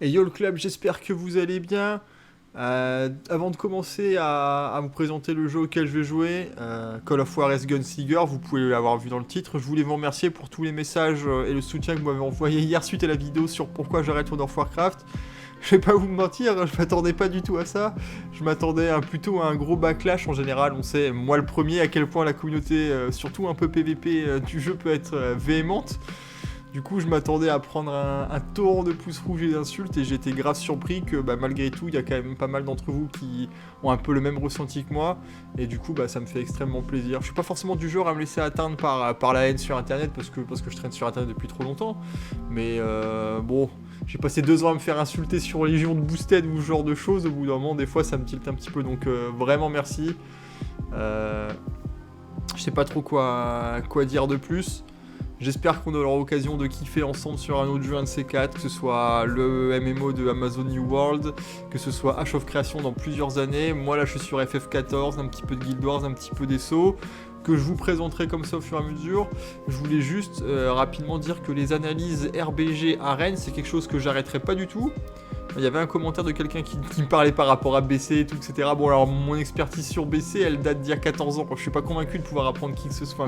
Et yo le club, j'espère que vous allez bien. Avant de commencer à vous présenter le jeu auquel je vais jouer, Call of Juarez Gunslinger, vous pouvez l'avoir vu dans le titre. Je voulais vous remercier pour tous les messages et le soutien que vous m'avez envoyé hier suite à la vidéo sur pourquoi j'arrête World of Warcraft. Je vais pas vous mentir, je m'attendais pas du tout à ça. Je m'attendais plutôt à un gros backlash en général. On sait, moi le premier, à quel point la communauté, surtout un peu PVP du jeu, peut être véhémente. Du coup, je m'attendais à prendre un torrent de pouces rouges et d'insultes et j'étais grave surpris que malgré tout, il y a quand même pas mal d'entre vous qui ont un peu le même ressenti que moi. Et du coup, ça me fait extrêmement plaisir. Je suis pas forcément du genre à me laisser atteindre par la haine sur internet parce que je traîne sur internet depuis trop longtemps. Mais bon, j'ai passé 2 ans à me faire insulter sur Légion de Boosted ou ce genre de choses. Au bout d'un moment, des fois, ça me tilte un petit peu. Donc vraiment merci. Je sais pas trop quoi dire de plus. J'espère qu'on aura l'occasion de kiffer ensemble sur un autre jeu, un de ces quatre, que ce soit le MMO de Amazon New World, que ce soit Ash of Creation dans plusieurs années. Moi là je suis sur FF14, un petit peu de Guild Wars, un petit peu d'Esso, que je vous présenterai comme ça au fur et à mesure. Je voulais juste rapidement dire que les analyses RBG Arène, c'est quelque chose que j'arrêterai pas du tout. Il y avait un commentaire de quelqu'un qui me parlait par rapport à BC et tout, etc. Bon, alors mon expertise sur BC, elle date d'il y a 14 ans. Je suis pas convaincu de pouvoir apprendre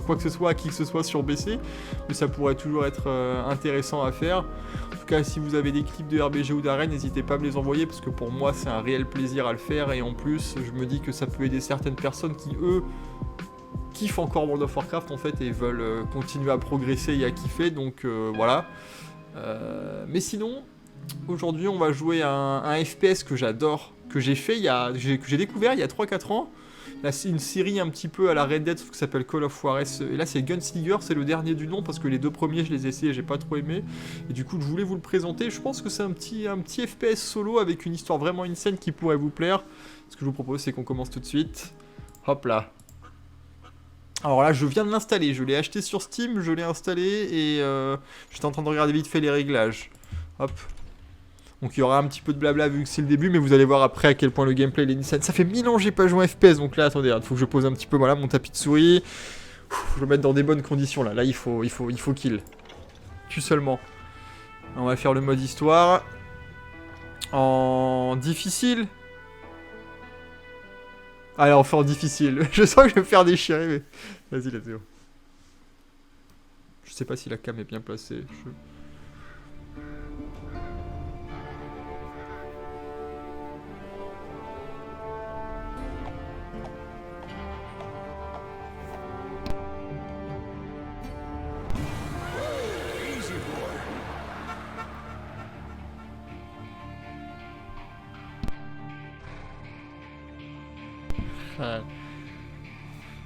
quoi que ce soit à qui que ce soit sur BC, mais ça pourrait toujours être intéressant à faire. En tout cas, si vous avez des clips de RBG ou d'Arène, n'hésitez pas à me les envoyer parce que pour moi, c'est un réel plaisir à le faire. Et en plus, je me dis que ça peut aider certaines personnes qui, eux, kiffent encore World of Warcraft en fait et veulent continuer à progresser et à kiffer. Donc voilà. Mais sinon. Aujourd'hui, on va jouer un FPS que j'adore, que j'ai découvert il y a 3-4 ans. Là, c'est une série un petit peu à la Red Dead qui s'appelle Call of Juarez. Et là, c'est Gunslinger, c'est le dernier du nom parce que les 2 premiers, je les ai essayés et j'ai pas trop aimé. Et du coup, je voulais vous le présenter. Je pense que c'est un petit FPS solo avec une histoire vraiment insane qui pourrait vous plaire. Ce que je vous propose, c'est qu'on commence tout de suite. Hop là. Alors là, je viens de l'installer. Je l'ai acheté sur Steam, je l'ai installé et j'étais en train de regarder vite fait les réglages. Hop. Donc il y aura un petit peu de blabla vu que c'est le début, mais vous allez voir après à quel point le gameplay est insane. Ça fait 1000 ans que j'ai pas joué en FPS, donc là attendez, il faut que je pose un petit peu mon tapis de souris. Je vais le mettre dans des bonnes conditions là. Là il faut kill. Tue seulement. On va faire le mode histoire. En difficile. Allez, on fait en difficile. Je sens que je vais me faire déchirer, mais. Vas-y, let's go. Je sais pas si la cam est bien placée.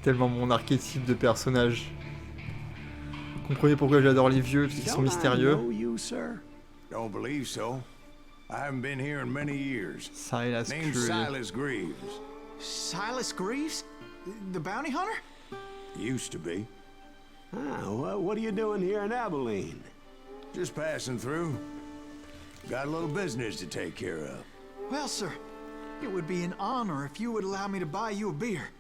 Tellement mon archétype de personnage. Vous comprenez pourquoi j'adore les vieux, parce qu'ils sont mystérieux. Don't believe so. I haven't been here in many years. Silas Name's Silas Greaves. Silas Greaves? The bounty hunter? Used to be. Ah, what are you doing here in Abilene? Just passing through. Got a little business to take care of. Well, sir, it would be an honor if you would allow me to buy you a beer.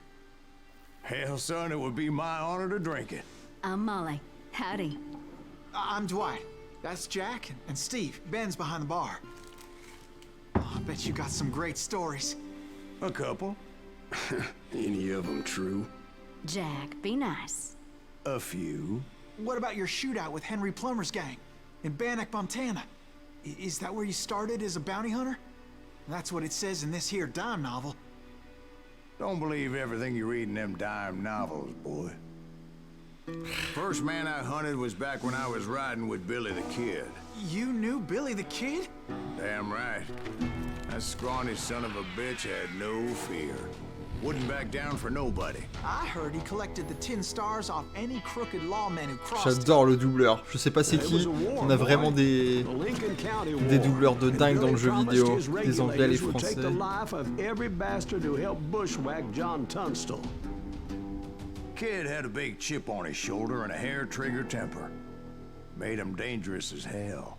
Hell, son, it would be my honor to drink it. I'm Molly. Howdy. I'm Dwight. That's Jack and Steve. Ben's behind the bar. Oh, I bet you got some great stories. A couple. Any of them true? Jack, be nice. A few. What about your shootout with Henry Plummer's gang in Bannock, Montana? Is that where you started as a bounty hunter? That's what it says in this here dime novel. Don't believe everything you read in them dime novels, boy. First man I hunted was back when I was riding with Billy the Kid. You knew Billy the Kid? Damn right. That scrawny son of a bitch had no fear. Wouldn't back down for nobody. I heard he collected the 10 stars off any crooked lawmen who crossed. J'adore le doubleur. Je sais pas c'est qui. On a vraiment des doubleurs de dingue dans le jeu vidéo. Des anglais, les français. Kid had a big chip on his shoulder and a hair-trigger temper. Made him dangerous as hell.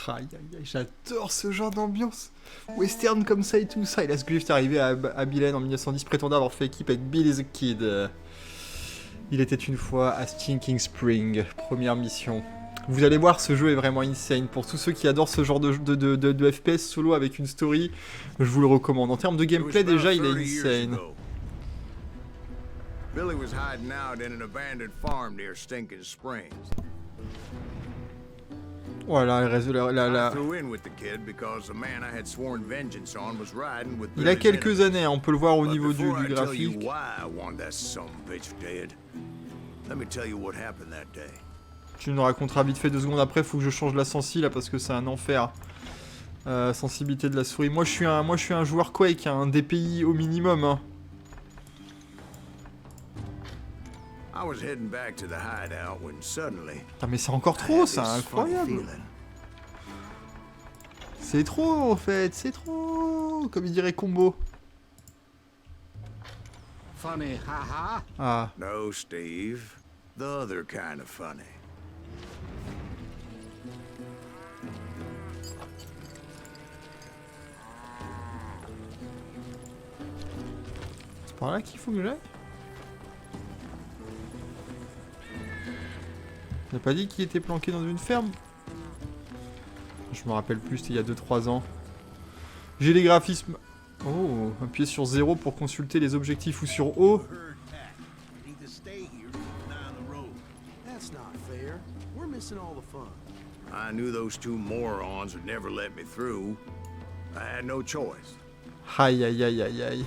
Aïe aïe aïe, j'adore ce genre d'ambiance. Western comme ça et tout ça. Et là, ce Griff est arrivé à Abilene en 1910, prétendant avoir fait équipe avec Billy the Kid. Il était une fois à Stinking Spring, première mission. Vous allez voir, ce jeu est vraiment insane. Pour tous ceux qui adorent ce genre de FPS solo avec une story, je vous le recommande. En termes de gameplay, déjà, il est insane. Billy was hiding out in an abandoned farm near Stinking Springs. Voilà, il a quelques années, hein, on peut le voir au niveau du graphique. Tu nous raconteras vite fait 2 secondes après, faut que je change la sensi là parce que c'est un enfer. Sensibilité de la souris. Moi je suis un joueur Quake, hein, un DPI au minimum. Hein. Ah mais c'est encore trop, c'est incroyable. C'est trop en fait, c'est trop. Comme il dirait Combo. Funny, haha. Ah. No, Steve. The other kind of funny. C'est par là qu'il faut que j'aille. On n'a pas dit qu'il était planqué dans une ferme? Je me rappelle plus, c'était il y a 2-3 ans. J'ai les graphismes... Oh, appuyez sur 0 pour consulter les objectifs ou sur O. I knew those 2 morons would never let me through. I had no choice. Aïe aïe aïe aïe aïe.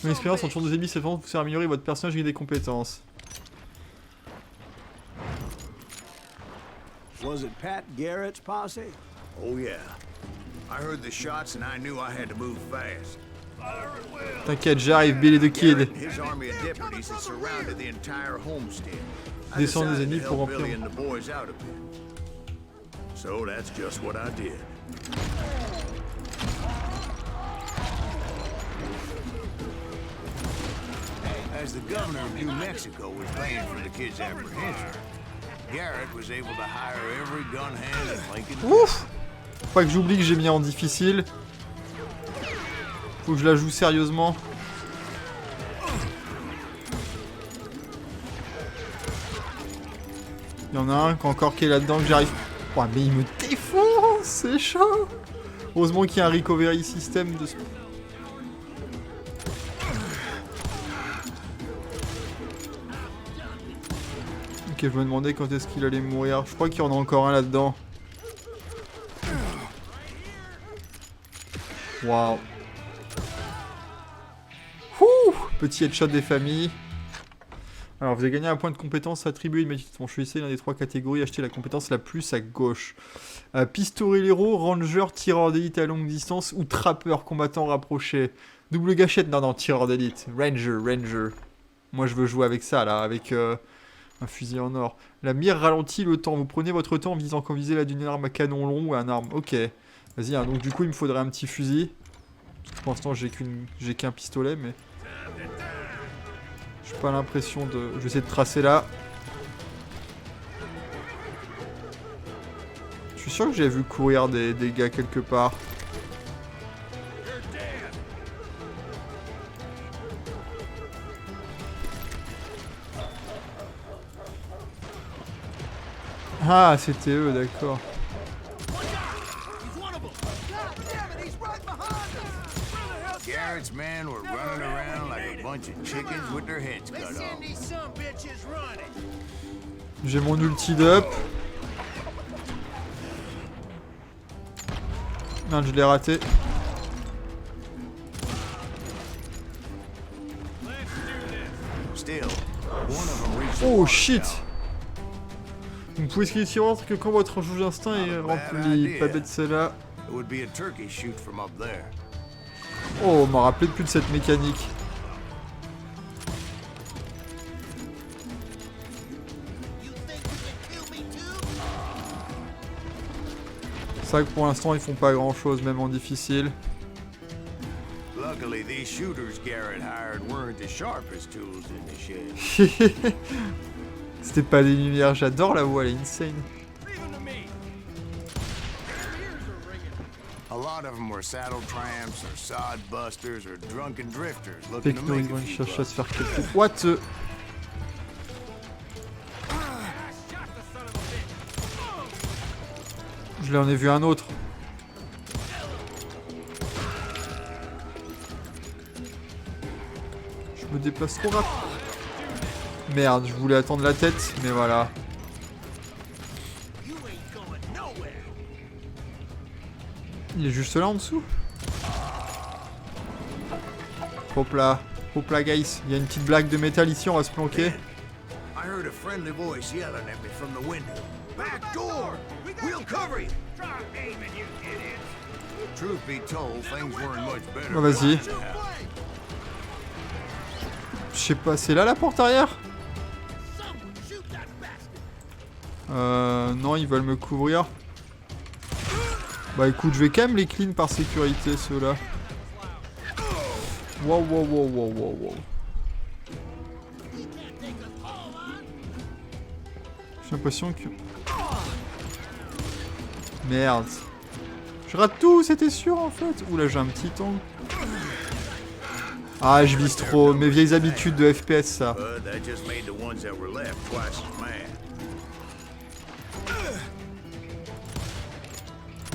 Mon expérience en tour de ennemis, c'est vraiment pour vous faire améliorer votre personnage et des compétences. Was it Pat Garrett's posse? Oh yeah. I heard the shots and I knew I had to move fast. T'inquiète, j'arrive, Billy the Kid. His army of deputies had surrounded the entire homestead. Descends des ennemis pour remplir. Billy and the boys out of it. So that's just what I did. As the governor of New Mexico was paying for the kid's apprehension, Garrett was able to hire every gun hand in Lincoln. Ouf! Faut pas que j'oublie que j'ai mis en difficile. Faut que je la joue sérieusement. Il y en a un encore qui est là-dedans que j'arrive. Oh, mais il me défonce, c'est chaud. Heureusement qu'il y a un recovery system de ce... Ok, je me demandais quand est-ce qu'il allait mourir. Je crois qu'il y en a encore un là-dedans. Waouh. Petit headshot des familles. Alors, vous avez gagné un point de compétence attribué immédiatement. Choisissez l'un des 3 catégories. Achetez la compétence la plus à gauche. Pistolero, ranger, tireur d'élite à longue distance ou trappeur, combattant rapproché. Double gâchette. Non, non, tireur d'élite. Ranger. Moi, je veux jouer avec ça, là, avec un fusil en or. La mire ralentit le temps. Vous prenez votre temps en visant quand visez là d'une arme à canon long ou à un arme. Ok. Vas-y, hein, donc du coup, il me faudrait un petit fusil. Pour l'instant, j'ai qu'un pistolet, mais... J'ai pas l'impression de... Je vais essayer de tracer là. Je suis sûr que j'ai vu courir des gars quelque part. Ah, c'était eux, d'accord. Garrett's men were running around like a bunch of chickens with their heads cut off. J'ai mon ulti-up. Non, je l'ai raté. Oh shit! Vous pouvez esquiver que quand votre jauge d'instinct est rempli. Pas bête celle-là. Oh, on m'a rappelé plus de cette mécanique. C'est vrai que pour l'instant ils font pas grand chose, même en difficile. C'était pas des lumières, j'adore la voix, elle est insane. Techno, ils vont chercher à se faire quelque... What? Je l'en ai vu un autre. Je me déplace trop rapide. Merde, je voulais attendre la tête, mais voilà. Il est juste là en dessous. Hop là, guys. Il y a une petite blague de métal ici, on va se planquer. I heard a friendly voice yelling at me from the window. Back door! We'll cover you! Try aiming, you idiots! Truth be told, things weren't much better. Oh, vas-y. Je sais pas, c'est là la porte arrière? Non, ils veulent me couvrir. Bah écoute, je vais quand même les clean par sécurité, ceux-là. Wow, wow, wow, wow, wow, wow. J'ai l'impression que... Merde. Je rate tout, c'était sûr en fait. Oula, j'ai un petit angle. Ah, je vise trop. Mes vieilles habitudes de FPS, ça.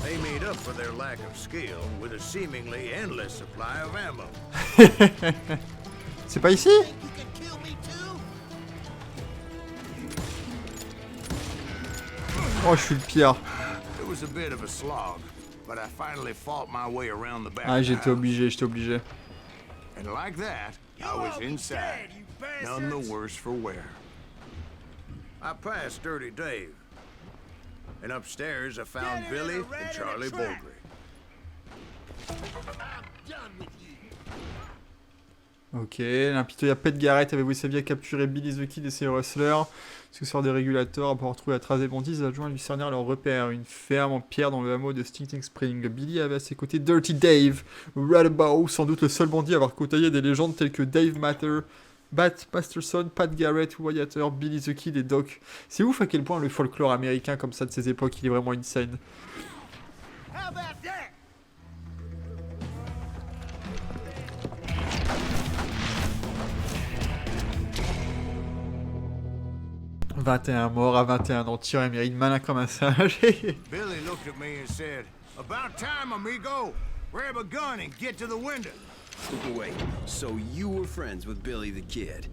They made up for their lack of skill with a seemingly endless supply of ammo. C'est pas ici? Oh, je suis le pire. It was a bit of a slog, but I finally fought my way around the back. Ah, j'étais obligé. And like that, I was inside, none the worse for wear. I passed Dirty Dave, and upstairs I found Billy and Charlie Baldry. Ok, l'impitoyable Pete Garrett avait sa vie à capturer Billy the Kid et ses rustlers. Sous des régulateurs, après avoir retrouvé la trace des bandits, les adjoints lui cernèrent leur repère, une ferme en pierre dans le hameau de Stinking Spring. Billy avait à ses côtés Dirty Dave, Radabow, sans doute le seul bandit à avoir côtoyé des légendes telles que Dave Masterson, Pat Garrett, Wyatt Earp, Billy the Kid et Doc. C'est ouf à quel point le folklore américain comme ça de ces époques, il est vraiment insane. How about that? 21 morts à 21 ans, tir américain malin comme un singe. Billy looked at me and said, "About time, amigo. Grab a gun and get to the window." Wait, so you were friends with Billy the Kid?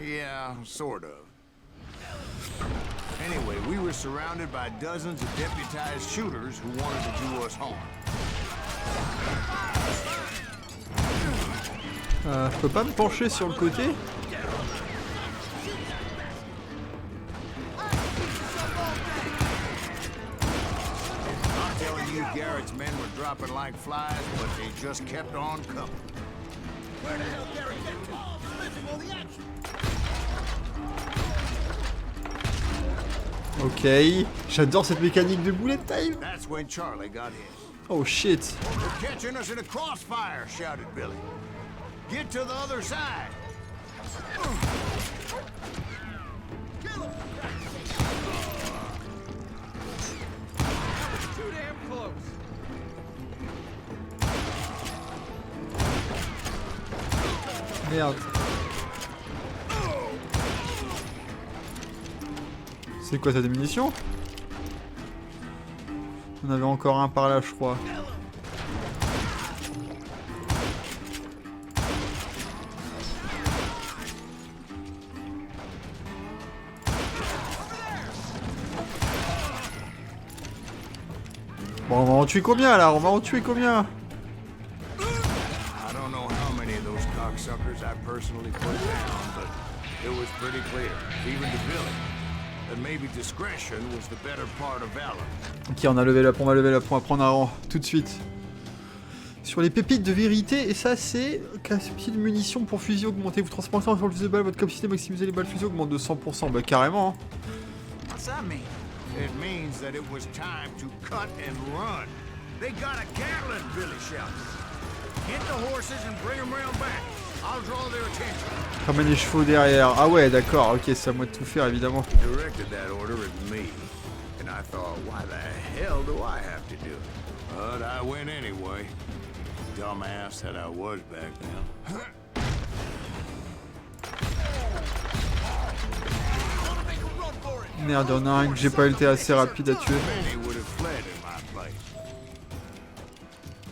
Yeah, sort of. Anyway, we were surrounded by dozens of deputized shooters who wanted to do us harm. Je peux pas me pencher sur le côté? Garrett's men were dropping like flies, but they just kept on coming. Where the hell Garrett get to? He's missing all the action. Ok, j'adore cette mécanique de bullet time. That's when Charlie got hit. Oh shit. They're catching us in a crossfire, shouted Billy. Get to the other side. Kill him. Too damn close. Merde. C'est quoi, ça, des munitions? On avait encore un par là, je crois. Bon, on va en tuer combien là? On va en tuer combien? Suckers I personally put down, but it was pretty clear, even to Billy, that maybe discretion was the better part of valor. Ok, on va lever la on va prendre un rang, tout de suite. Sur les pépites de vérité, et ça c'est capacité de munitions pour fusil augmenté. Vous transportez sur le fusil de balle, votre capacité de maximiser les balles fusil augmente de 100%. Bah carrément. Hein. What's that mean? It means that it was time to cut and run. They got a Gatling, Billy shouted. Get the horses and bring them round back. I'll draw their attention. Ramène les chevaux derrière. Ah ouais, d'accord. Ok, c'est à moi de tout faire, évidemment. He directed that order at me, and I thought, why the hell do I have to do it? But I went anyway. Dumbass that I was back then. Merde, y'en a un que j'ai pas été assez rapide à tuer. Many would have fled play.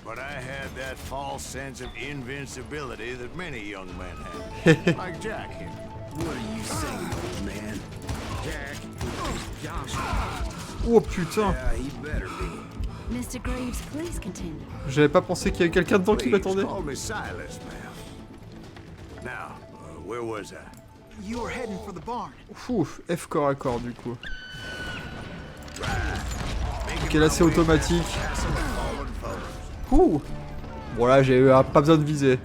But I had that false sense of invincibility that many young men have. Like Jack here. What are you saying, old man? Jack. Josh. Oh putain, Yeah, he better be. Mr. Greaves, please continue. j'avais pas pensé qu'il y avait quelqu'un dedans qui Please m'attendait. call me Silas, ma'am. Now, where was I? You were heading for the barn. Ouf, F corps à corps du coup. Ok, là c'est automatique. Ouh. Bon là j'ai pas besoin de viser.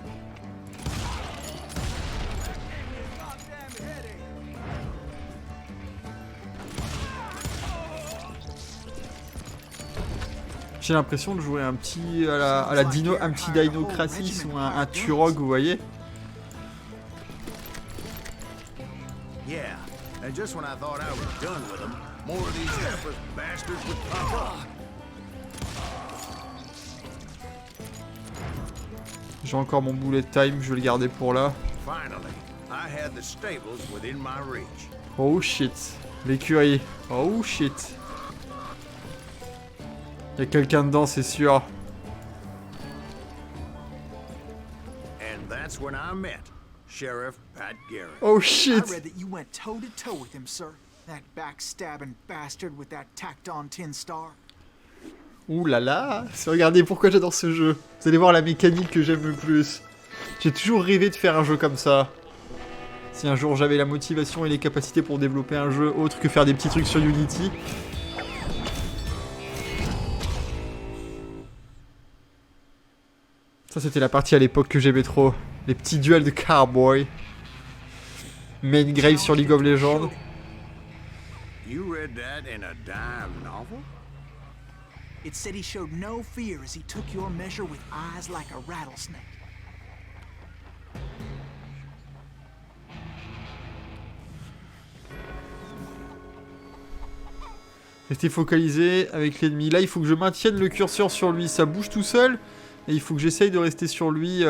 J'ai l'impression de jouer un petit à la Dino, un petit Dino Crisis ou un Turok, vous voyez. Yeah, and just when I thought I was done with them, more of these helpless bastards would pop up. J'ai encore mon bullet time, je vais le garder pour là. Finally, I had the stables within my reach. Oh shit, l'écurie. Oh shit. Y'a quelqu'un dedans, c'est sûr. And that's when I met Sheriff Pat Garrett. Oh I shit. read that you went toe-to-toe with him, sir. That backstabbing bastard with that tacked-on tin star. Ouh là là. Regardez pourquoi j'adore ce jeu. Vous allez voir la mécanique que j'aime le plus. J'ai toujours rêvé de faire un jeu comme ça. Si un jour j'avais la motivation et les capacités pour développer un jeu autre que faire des petits trucs sur Unity. Ça c'était la partie à l'époque que j'aimais trop. Les petits duels de cowboy. Main Grave sur League of Legends. You read that in a dime novel? It said he showed no fear as he took your measure with eyes like a rattlesnake. Restez focalisé avec l'ennemi. Là, il faut que je maintienne le curseur sur lui. Ça bouge tout seul. Et il faut que j'essaye de rester sur lui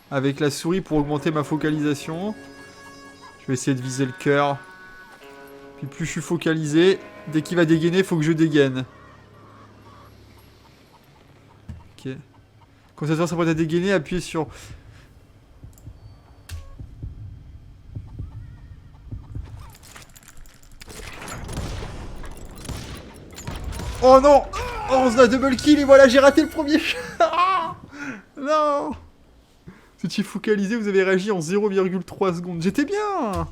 avec la souris pour augmenter ma focalisation. Je vais essayer de viser le cœur. Puis plus je suis focalisé, dès qu'il va dégainer, il faut que je dégaine. Ok. Quand ça s'apprête à dégainer, appuyez sur... Oh non! Oh, on se a double kill et voilà, j'ai raté le premier shot. Non! Vous étiez focalisé, vous avez réagi en 0,3 secondes. J'étais bien!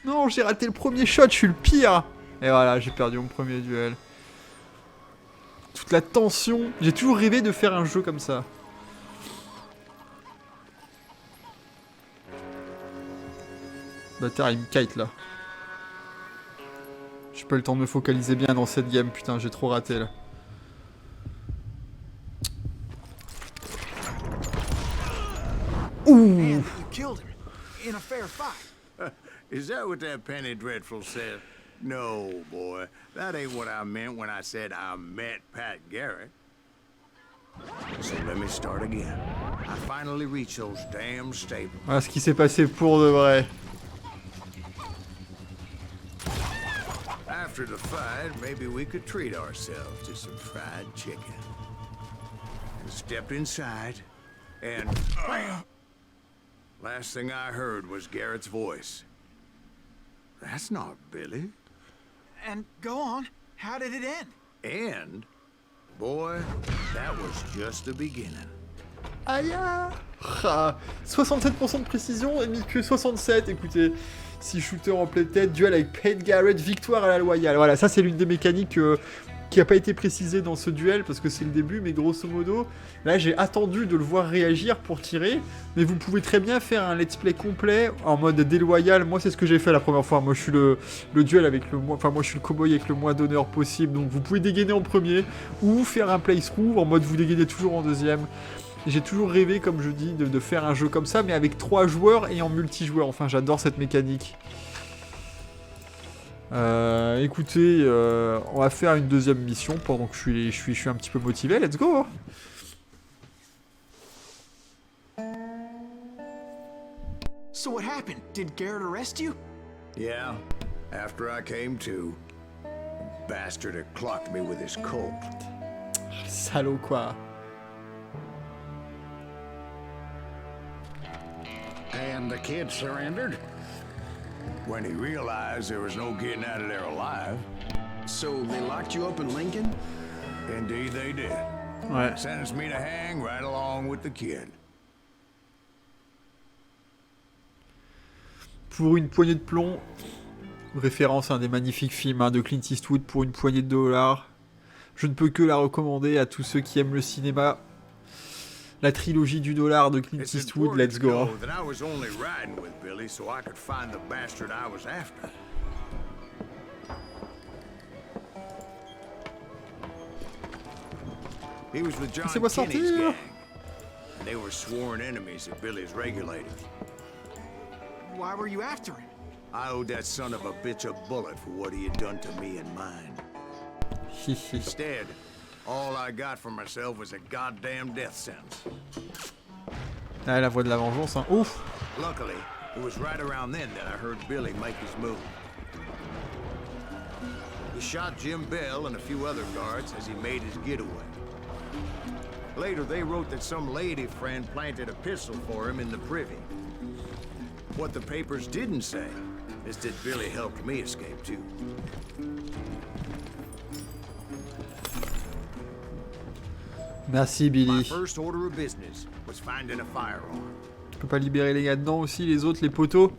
Non, j'ai raté le premier shot, je suis le pire! Et voilà, j'ai perdu mon premier duel. Toute la tension. J'ai toujours rêvé de faire un jeu comme ça. Bâtard, il me kite là. J'ai pas eu le temps de me focaliser bien dans cette game, putain, j'ai trop raté là. Ouh! And you killed him in a fair fight. Is that what that Penny Dreadful said? No, boy. That ain't what I meant when I said I met Pat Garrett. So let me start again. I finally reached those damn stables. Voilà ce qui s'est passé pour de vrai. After the fight, maybe we could treat ourselves to some fried chicken. And stepped inside, and bam! Last thing I heard was Garrett's voice. That's not Billy. And go on. How did it end? And, boy, that was just the beginning. Aïe! Ah, 67% de précision et mis que 67. Écoutez, 6 shooters en pleine tête, duel avec Pat Garrett, victoire à la loyale. Voilà, ça c'est l'une des mécaniques qui n'a pas été précisée dans ce duel parce que c'est le début, mais grosso modo, là j'ai attendu de le voir réagir pour tirer. Mais vous pouvez très bien faire un let's play complet en mode déloyal. Moi c'est ce que j'ai fait la première fois. Moi je suis le duel avec le moins, enfin moi je suis le cowboy avec le moins d'honneur possible. Donc vous pouvez dégainer en premier ou faire un playthrough en mode vous dégainez toujours en deuxième. J'ai toujours rêvé, comme je dis, de faire un jeu comme ça, mais avec 3 joueurs et en multijoueur. Enfin, j'adore cette mécanique. Écoutez, on va faire une deuxième mission pendant que je suis un petit peu motivé. Let's go! So what happened? Did Garrett arrest you? Yeah, after I came to, the bastard had clocked me with his Colt. Salaud quoi. And the kid surrendered? When he realized there was no getting out of there alive, So they locked you up in Lincoln? indeed they did. Ouais. Sentenced me to hang right along with the kid. Pour une poignée de plomb, référence à un des magnifiques films de Clint Eastwood, pour une poignée de dollars. Je ne peux que la recommander à tous ceux qui aiment le cinéma. La trilogie du dollar de Clint It's Eastwood, important let's to go. know that I was only riding with Billy so I could find the bastard I was after. He was with John Laissez-moi Kinney's sortir. gang. And they were sworn enemies of Billy's regulators. Why were you after him? I owed that son of a bitch a bullet for what he had done to me and mine. Instead, all I got for myself was a goddamn death sentence. Ah, la voix de la vengeance, hein. Ouf. Luckily, it was right around then that I heard Billy make his move. He shot Jim Bell and a few other guards as he made his getaway. Later, they wrote that some lady friend planted a pistol for him in the privy. What the papers didn't say is that Billy helped me escape too. Merci My Billy. first order of business was finding a firearm. Tu peux pas libérer les gars dedans aussi, les autres, les poteaux?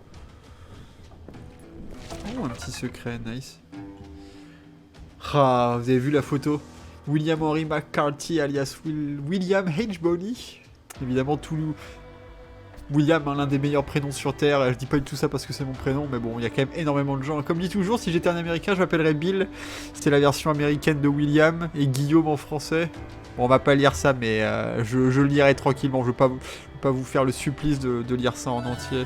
Oh, un petit secret, nice. Ah, vous avez vu la photo? William Henry McCarthy alias William H. Bonney. Évidemment, tout William, hein, l'un des meilleurs prénoms sur Terre. Je dis pas du tout ça parce que c'est mon prénom, mais bon, il y a quand même énormément de gens. Comme je dis toujours, si j'étais un Américain, je m'appellerais Bill. C'était la version américaine de William et Guillaume en français. Bon, on va pas lire ça, mais je lirai tranquillement. Je veux pas vous faire le supplice de lire ça en entier.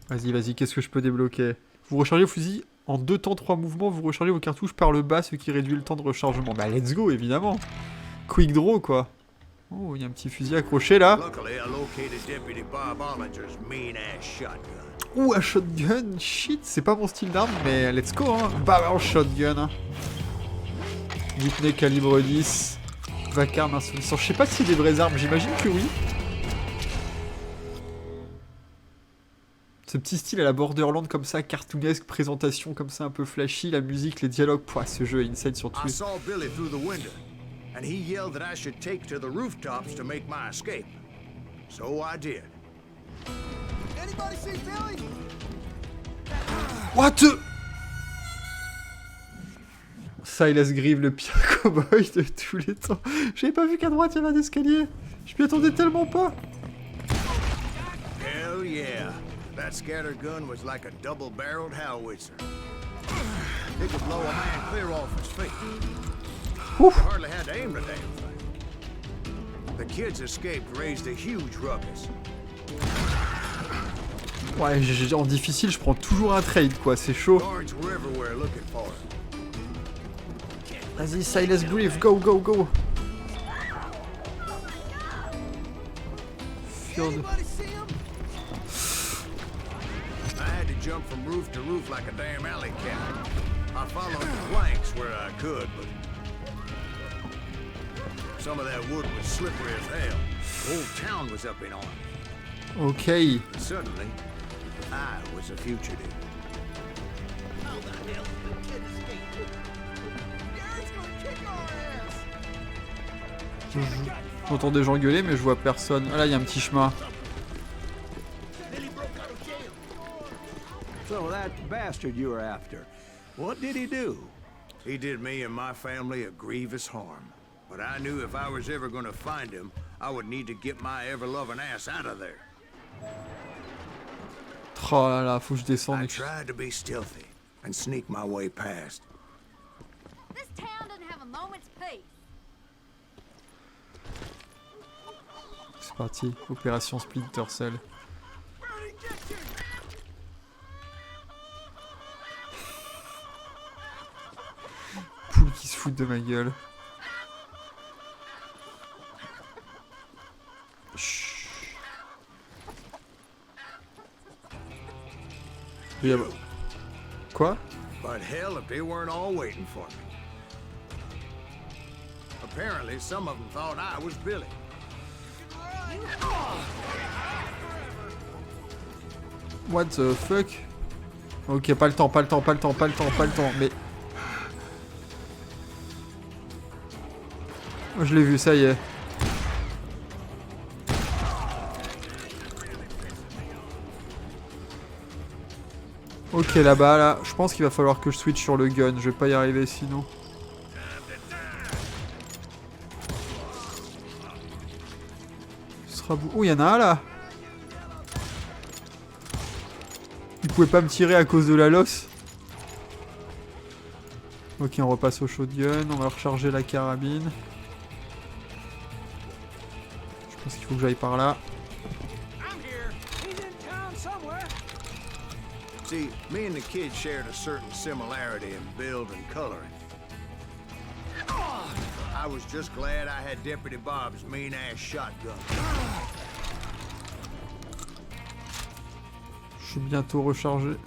Vas-y, qu'est-ce que je peux débloquer? Vous rechargez vos fusils en 2 temps 3 mouvements, vous rechargez vos cartouches par le bas, ce qui réduit le temps de rechargement. Bah let's go, évidemment. Quick draw, quoi. Oh, il y a un petit fusil accroché, là. Luckily, I located Deputy Bob Ollinger's mean-ass shotgun. Ouh, un shotgun. Shit, c'est pas mon style d'arme, mais let's go, hein. Bah, shotgun, hein. Whitney calibre 10. Vacarme insolissant. Je sais pas si c'est des vraies armes, j'imagine que oui. Ce petit style à la Borderland comme ça, cartoonesque, présentation comme ça un peu flashy, la musique, les dialogues, pouah, ce jeu est insane surtout. I saw Billy through the window, and he yelled that I should take to the rooftops to make my escape. So I did. Anybody see Billy? What? Silas Grieve, le pire cowboy de tous les temps. J'avais pas vu qu'à droite il y avait un escalier. Je m'y attendais tellement pas. Hell yeah. That scatter gun was like a double-barreled howitzer. It could blow a man clear off his feet. Ouh. Hardly had to aim the damn thing. The kids escaped raised a huge ruckus. Ouais, en difficile, je prends toujours un trade quoi, c'est chaud. Guards were everywhere looking for him. Vas-y, Silas Grieve, go, go, go. Fjord. Anybody see him? I had to jump from roof to roof like a damn alley cat. I followed the planks where I could, but some of that wood was slippery as hell. The whole town was up in arms. Ok. And suddenly, I was a fugitive. J'entends des gens gueuler, mais je vois personne. Ah là, il y a un petit chemin. So that bastard you were after, what did he do? He did me and my family a grievous harm. But I knew if I was ever going to find him, I would need to get my ever-loving ass out of there. Oh là là, faut que je descende. I tried to be stealthy and sneak my way past. This town doesn't have a moment's peace. C'est parti, opération Splinter Cell. Poule qui se fout de ma gueule. Chut. Il y a- Quoi? But hell, if they weren't all waiting for me. Apparently, some of them thought I was Billy. What the fuck? Ok, pas le temps, mais... Oh, je l'ai vu, ça y est. Ok, là-bas, là, je pense qu'il va falloir que je switch sur le gun, je vais pas y arriver sinon. Ce sera beau. Oh, il y en a un là! Il pouvait pas me tirer à cause de la losse. Ok, on repasse au shotgun, on va recharger la carabine. Je pense qu'il faut que j'aille par là. See, me and the kid shared a certain similarity in build and coloring. I was just glad I had Deputy Bob's mean-ass shotgun. Je suis bientôt rechargé.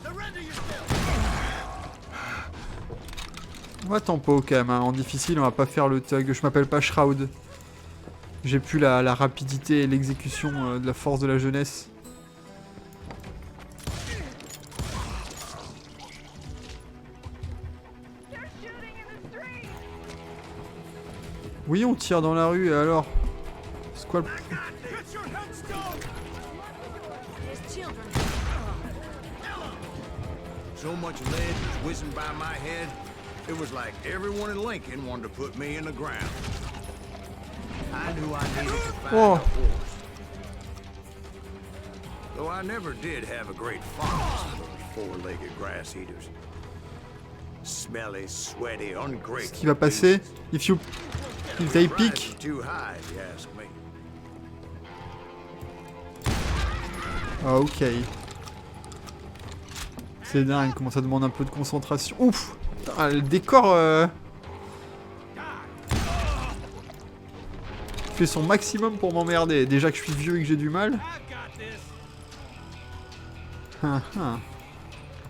On va tempo quand même, hein. En difficile on va pas faire le tug. Je m'appelle pas Shroud. J'ai plus la rapidité et l'exécution de la force de la jeunesse. Oui, on tire dans la rue et alors? C'est quoi le... So much lead was whizzing by my head, it was like everyone in Lincoln wanted to put me in the ground. I knew I needed to find a horse. Though I never did have a great fondness for those four-legged grass eaters. Smelly, sweaty, ungrateful. Ce qui va passer, if they pick. Too high, if you ask me. Ah, ok. C'est dingue comment ça demande un peu de concentration. Ouf! Ah, le décor fait son maximum pour m'emmerder. Déjà que je suis vieux et que j'ai du mal. Là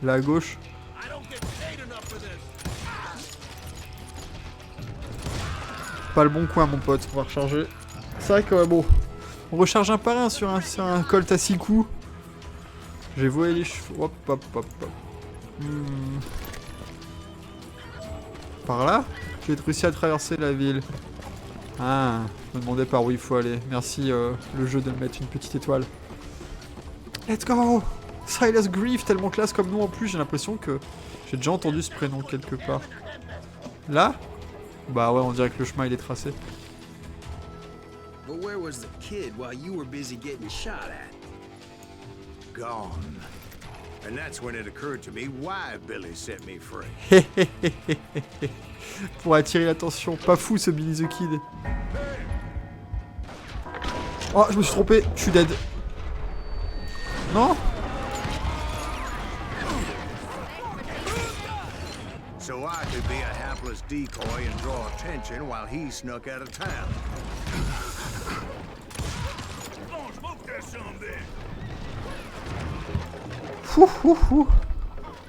à gauche. Pas le bon coin mon pote, on va recharger. C'est vrai que bon, on recharge un par un sur un Colt à 6 coups. J'ai volé les cheveux. Hop hop hop hop. Par là? J'ai réussi à traverser la ville. Ah, je me demandais par où il faut aller. Merci le jeu de me mettre une petite étoile. Let's go! Silas Grief, tellement classe comme nous en plus, j'ai l'impression que j'ai déjà entendu ce prénom quelque part. Là? Bah ouais, on dirait que le chemin il est tracé. But where was the kid while you were busy getting shot at? Gone. And that's when it occurred to me why Billy set me free. Pour attirer l'attention. Pas fou ce Billy the Kid. Oh, je me suis trompé. Je suis dead. Non? So I could be a hapless decoy and draw attention while he snuck out of town.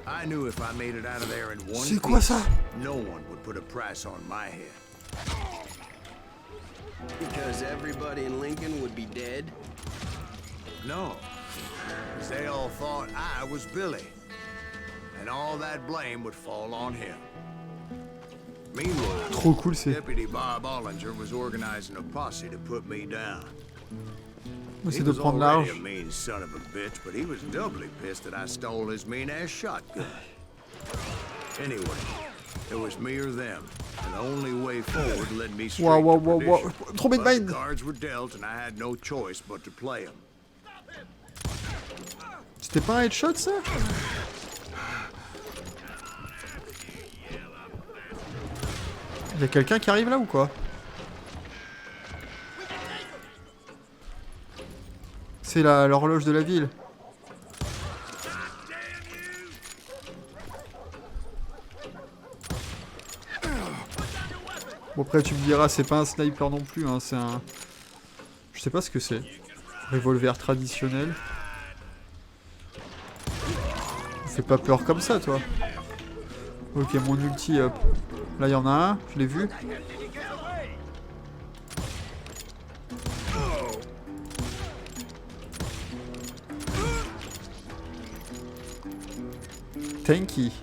I knew if I made it out of there in one C'est quoi ça? no one would put a price on my head. Because everybody in Lincoln would be dead? No, 'cause they all thought I was Billy, and all that blame would fall on him. Meanwhile, Trop cool c'est. Deputy Bob Ollinger was organizing a posse to put me down. C'est de prendre large. A mean son of a bitch, but he was doubly pissed that I stole his mean-ass shotgun. Anyway, it was me or them, and the only way forward led me straight to perdition. Trop But the Midmind. cards were dealt, and I had no choice but to play them. C'était pas un headshot ça? Y'a quelqu'un qui arrive là ou quoi? C'est l'horloge de la ville. Bon après tu me diras c'est pas un sniper non plus hein, c'est un... Je sais pas ce que c'est. Revolver traditionnel. Fais pas peur comme ça toi. Ok, mon ulti, hop. Là, il y en a un, je l'ai vu. Tanky.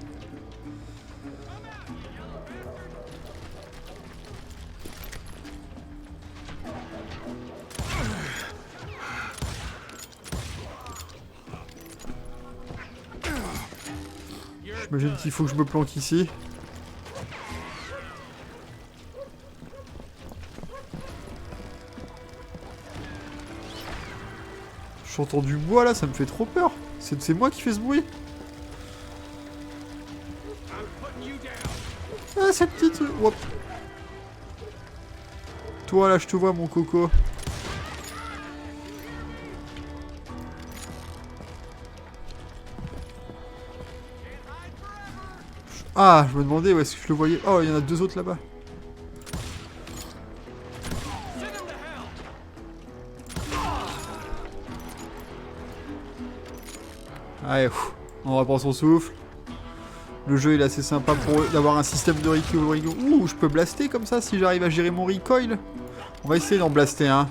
J'imagine qu'il faut que je me planque ici. J'entends du bois là, ça me fait trop peur. C'est moi qui fais ce bruit. Ah, cette petite... Hop. Toi là, je te vois mon coco. Ah, je me demandais où est-ce que je le voyais. Oh, il y en a deux autres là-bas. Allez, on reprend son souffle. Le jeu il est assez sympa pour d'avoir un système de recoil. Ouh, je peux blaster comme ça si j'arrive à gérer mon recoil. On va essayer d'en blaster un.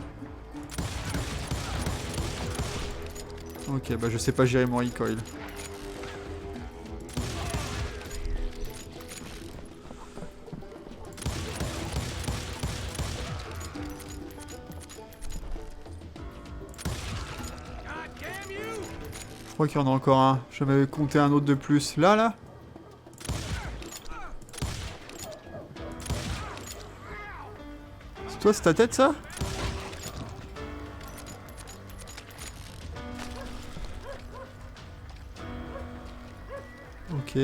Ok, bah je sais pas gérer mon recoil. Je crois qu'il y en a encore un. Je m'avais compté un autre de plus. Là. C'est toi, c'est ta tête, ça? Ok.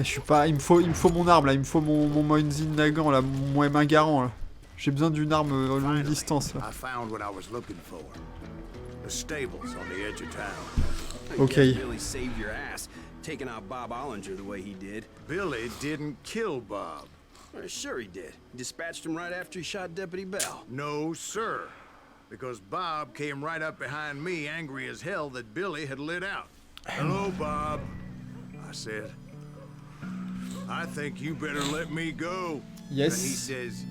Je suis pas... Il me faut mon arme là, il me faut mon Moinzin Nagant là, mon M1 Garand là. J'ai besoin d'une arme longue distance là. Ok. Billy saved your ass, taking out Bob Ollinger the way he did. Billy didn't kill Bob. Well, sure he did. He dispatched him right after he shot Deputy Bell. No, sir. Because Bob came right up behind me, angry as hell that Billy had lit out. Hello, Bob, I said. I think you better let me go. Yes. And he says,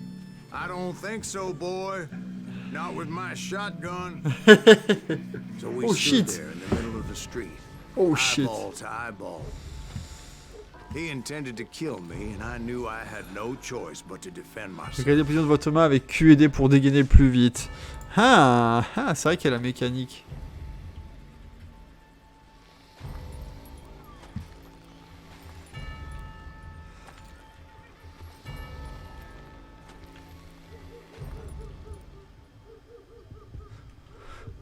I don't think so, boy. Not with my shotgun. So we Oh, stood shit. there in the middle of the street. Oh shit. Eyeball to eyeball. He intended to kill me, and I knew I had no choice but to defend myself. Regardez la position de votre main avec Q et D pour dégainer plus vite. Ah, c'est vrai qu'il y a la mécanique.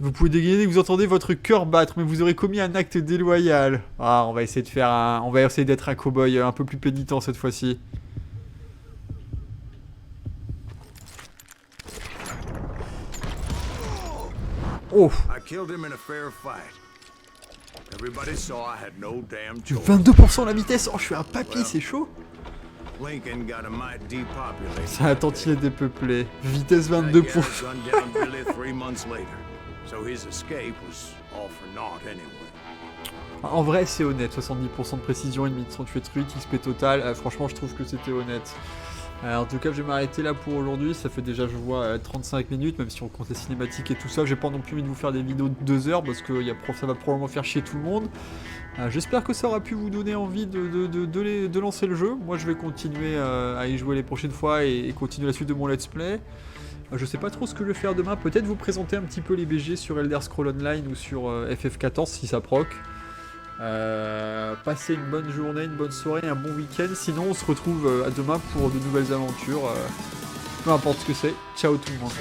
Vous pouvez dégainer, vous entendez votre cœur battre, mais vous aurez commis un acte déloyal. Ah, on va essayer de faire un... On va essayer d'être un cow-boy un peu plus pénitent cette fois-ci. Oh, I killed him in a fair fight. Everybody saw I had no damn choice. 22% la vitesse. Oh, je suis un papy, c'est chaud. Lincoln got a mite depopulated. Ça a tantinet dépeuplé. Vitesse I 22%. gunned down Billy 3 months later. So his escape was all for naught anyway. En vrai, c'est honnête. 70% de précision, 1,5 de 38 XP total. Franchement, je trouve que c'était honnête. En tout cas, je vais m'arrêter là pour aujourd'hui. Ça fait déjà, je vois, 35 minutes, même si on compte les cinématiques et tout ça. J'ai pas non plus envie de vous faire des vidéos de 2 heures parce que ça va probablement faire chier tout le monde. J'espère que ça aura pu vous donner envie de lancer le jeu. Moi, je vais continuer à y jouer les prochaines fois et continuer la suite de mon let's play. Je sais pas trop ce que je vais faire demain. Peut-être vous présenter un petit peu les BG sur Elder Scrolls Online ou sur FF14 si ça proc. Passez une bonne journée, une bonne soirée, un bon week-end. Sinon, on se retrouve à demain pour de nouvelles aventures. Peu importe ce que c'est. Ciao tout le monde.